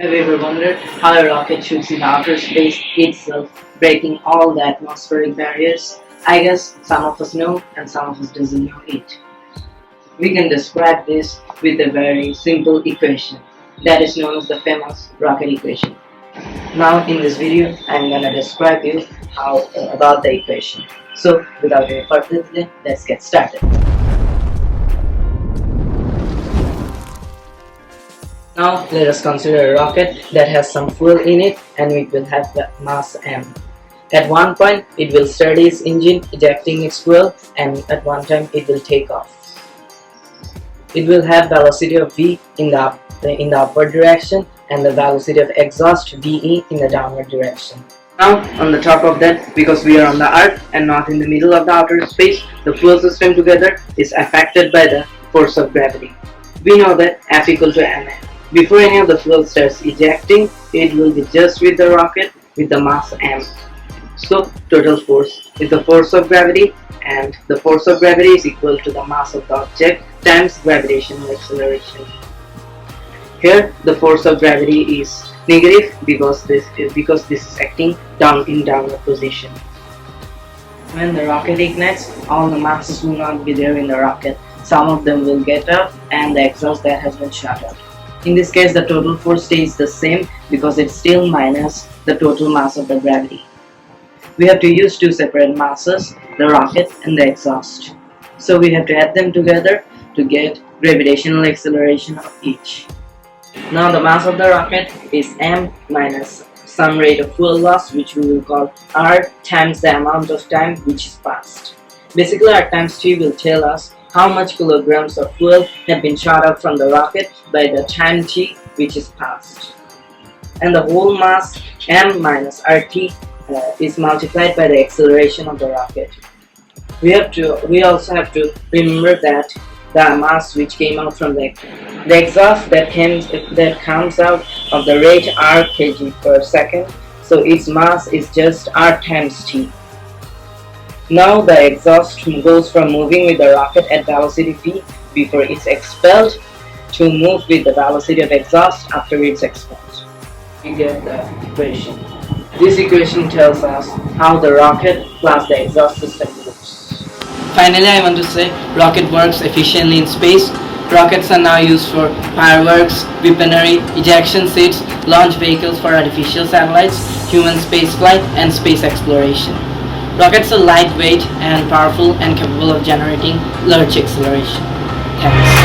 Have you ever wondered how a rocket shoots in outer space itself, breaking all the atmospheric barriers? I guess some of us know and some of us doesn't know it. We can describe this with a very simple equation that is known as the famous rocket equation. Now in this video I'm gonna describe you how about the equation. So without any further delay, let's get started. Now let us consider a rocket that has some fuel in it and it will have the mass m. At one point it will start its engine ejecting its fuel, and at one time it will take off. It will have velocity of v in the upward direction and the velocity of exhaust ve in the downward direction. Now on the top of that, because we are on the earth and not in the middle of the outer space, the fuel system together is affected by the force of gravity. We know that F equal to ma. Before any of the fuel starts ejecting, it will be just with the rocket with the mass m. So total force is the force of gravity, and the force of gravity is equal to the mass of the object times gravitational acceleration. Here the force of gravity is negative because this is acting in downward position. When the rocket ignites, all the masses will not be there in the rocket. Some of them will get out and the exhaust that has been shot out. In this case, the total force stays the same because it's still minus the total mass of the gravity. We have to use two separate masses, the rocket and the exhaust. So we have to add them together to get gravitational acceleration of each. Now the mass of the rocket is m minus some rate of fuel loss, which we will call r, times the amount of time which is passed. Basically, r times t will tell us how much kilograms of fuel have been shot out from the rocket by the time t which is passed. And the whole mass m minus rt is multiplied by the acceleration of the rocket. We also have to remember that the mass which came out from the exhaust that comes out of the rate r kg per second, so its mass is just r times t. Now the exhaust goes from moving with the rocket at velocity v before it's expelled to move with the velocity of exhaust after it's expelled. We get the equation. This equation tells us how the rocket plus the exhaust system moves. Finally, I want to say rocket works efficiently in space. Rockets are now used for fireworks, weaponry, ejection seats, launch vehicles for artificial satellites, human spaceflight, and space exploration. Rockets are lightweight and powerful and capable of generating large acceleration. Thanks.